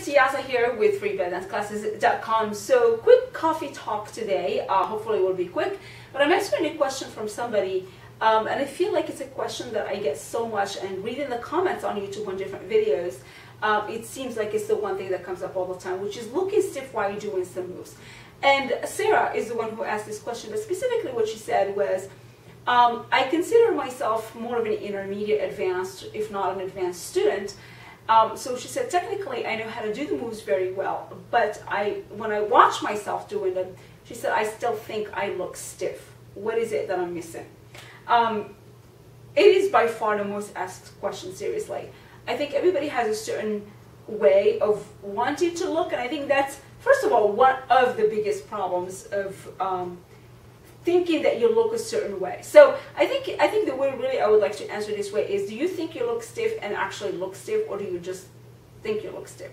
Siyaza here with freebellydanceclasses.com. So quick coffee talk today. Hopefully it will be quick. But I'm answering a question from somebody, and I feel like it's a question that I get so much. And reading the comments on YouTube on different videos, it seems like it's the one thing that comes up all the time, which is looking stiff while you're doing some moves. And Sarah is the one who asked this question, but specifically what she said was, I consider myself more of an intermediate advanced, if not an advanced student. So she said, technically, I know how to do the moves very well, but when I watch myself doing them, she said, I still think I look stiff. What is it that I'm missing? It is by far the most asked question, seriously. I think everybody has a certain way of wanting to look, and I think that's, first of all, one of the biggest problems of thinking that you look a certain way. So I think the way really I would like to answer this way is, do you think you look stiff and actually look stiff, or do you just think you look stiff?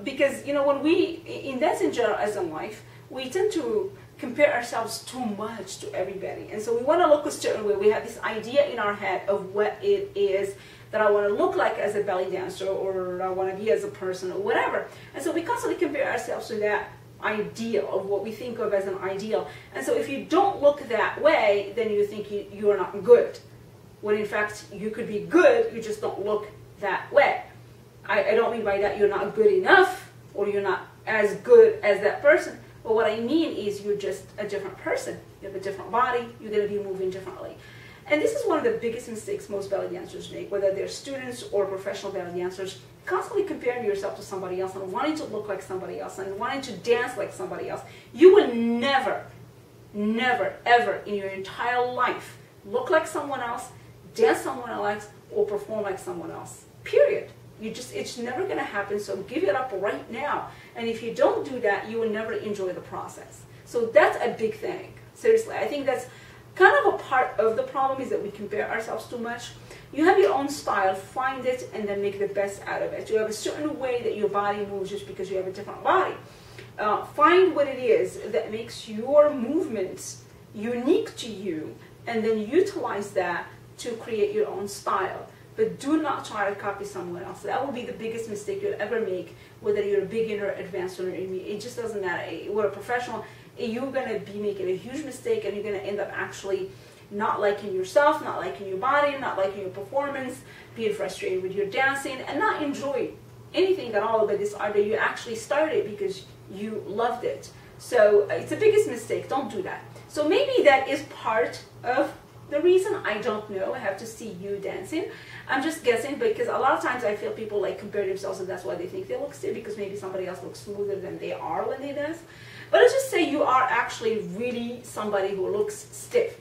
Because, you know, when in dance in general as in life, we tend to compare ourselves too much to everybody. And so we want to look a certain way. We have this idea in our head of what it is that I want to look like as a belly dancer, or I want to be as a person, or whatever. And so we constantly compare ourselves to that ideal of what we think of as an ideal. And so if you don't look that way, then you think you are not good, when in fact you could be good, you just don't look that way. I don't mean by that you're not good enough or you're not as good as that person, but what I mean is you're just a different person. You have a different body, you're going to be moving differently. And this is one of the biggest mistakes most belly dancers make, whether they're students or professional belly dancers. Constantly comparing yourself to somebody else and wanting to look like somebody else and wanting to dance like somebody else. You will never, never, ever in your entire life look like someone else, dance someone else, or perform like someone else. Period. It's never going to happen, so give it up right now. And if you don't do that, you will never enjoy the process. So that's a big thing. Seriously, I think that's kind of a part of the problem, is that we compare ourselves too much. You have your own style, find it, and then make the best out of it. You have a certain way that your body moves just because you have a different body. Find what it is that makes your movements unique to you, and then utilize that to create your own style. But do not try to copy someone else. That will be the biggest mistake you'll ever make, whether you're a beginner, advanced, or intermediate. It just doesn't matter. We're a professional. You're going to be making a huge mistake, and you're going to end up actually not liking yourself, not liking your body, not liking your performance, being frustrated with your dancing, and not enjoy anything at all about this art that you actually started because you loved it. So it's the biggest mistake. Don't do that. So maybe that is part of the reason. I don't know. I have to see you dancing. I'm just guessing, because a lot of times I feel people like compare themselves, and that's why they think they look stiff, because maybe somebody else looks smoother than they are when they dance. But let's just say you are actually really somebody who looks stiff.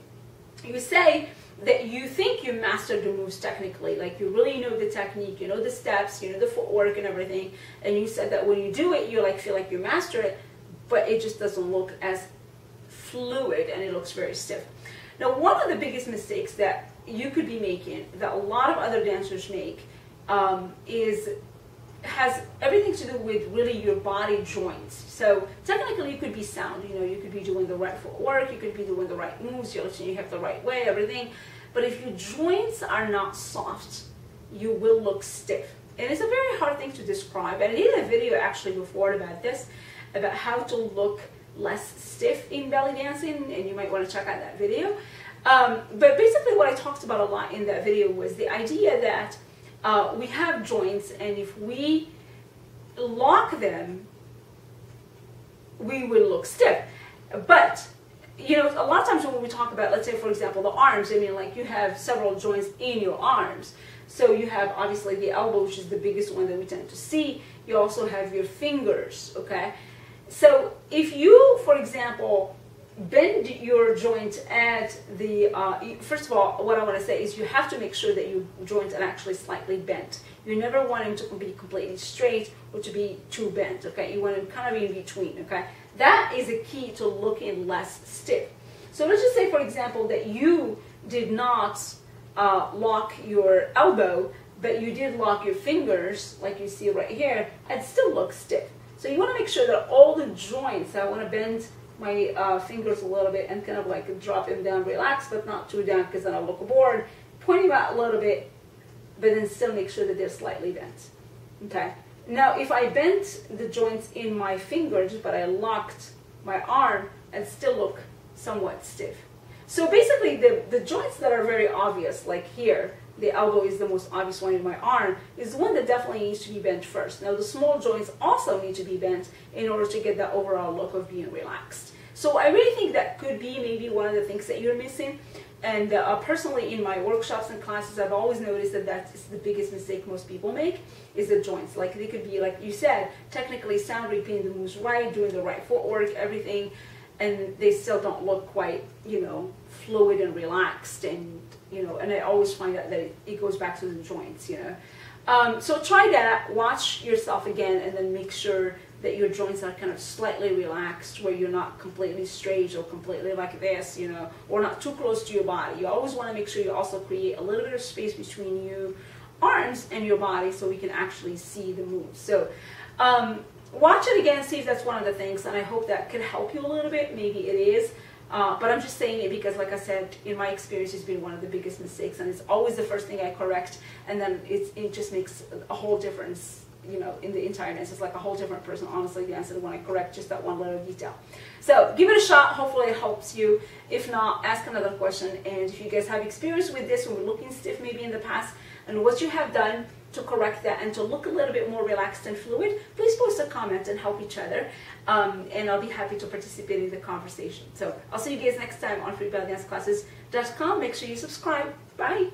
You say that you think you mastered the moves technically, like you really know the technique, you know the steps, you know the footwork and everything, and you said that when you do it, you like feel like you master it, but it just doesn't look as fluid, and it looks very stiff. Now, one of the biggest mistakes that you could be making, that a lot of other dancers make, has everything to do with really your body joints. So technically you could be sound, you know, you could be doing the right footwork, you could be doing the right moves, you have the right way, everything. But if your joints are not soft, you will look stiff. And it's a very hard thing to describe. And I did a video actually before about this, about how to look less stiff in belly dancing, and you might want to check out that video. But basically what I talked about a lot in that video was the idea that we have joints, and if we lock them, we will look stiff. But, you know, a lot of times when we talk about, let's say, for example, the arms, I mean, like you have several joints in your arms. So you have, obviously, the elbow, which is the biggest one that we tend to see. You also have your fingers, okay? So if you, for example, bend your joint at the, first of all, what I want to say is you have to make sure that your joints are actually slightly bent. You never want them to be completely straight or to be too bent, okay? You want them kind of in between, okay? That is a key to looking less stiff. So let's just say, for example, that you did not lock your elbow, but you did lock your fingers, like you see right here, it still looks stiff. So you want to make sure that all the joints, I want to bend my fingers a little bit and kind of like drop them down, relax, but not too down, because then I'll look bored. Point them out a little bit, but then still make sure that they're slightly bent. Okay? Now, if I bent the joints in my fingers, but I locked my arm, and still look somewhat stiff. So basically, the joints that are very obvious, like here, the elbow is the most obvious one in my arm, is the one that definitely needs to be bent first. Now, the small joints also need to be bent in order to get that overall look of being relaxed. So I really think that could be maybe one of the things that you're missing. And personally, in my workshops and classes, I've always noticed that that's the biggest mistake most people make, is the joints. Like, they could be, like you said, technically sound, repeating the moves right, doing the right footwork, everything, and they still don't look quite, fluid and relaxed. And, and I always find out that it goes back to the joints, So try that, watch yourself again, and then make sure that your joints are kind of slightly relaxed, where you're not completely straight or completely like this, or not too close to your body. You always want to make sure you also create a little bit of space between your arms and your body so we can actually see the moves. So watch it again, see if that's one of the things, and I hope that could help you a little bit. Maybe it is. But I'm just saying it because, like I said, in my experience, it's been one of the biggest mistakes, and it's always the first thing I correct, and then it just makes a whole difference, in the entire dance. It's like a whole different person, honestly, dancing when I correct just that one little detail. So give it a shot. Hopefully it helps you. If not, ask another question. And if you guys have experience with this, or looking stiff maybe in the past, and what you have done to correct that and to look a little bit more relaxed and fluid, please post a comment and help each other. And I'll be happy to participate in the conversation. So I'll see you guys next time on freeballedanceclasses.com. Make sure you subscribe. Bye.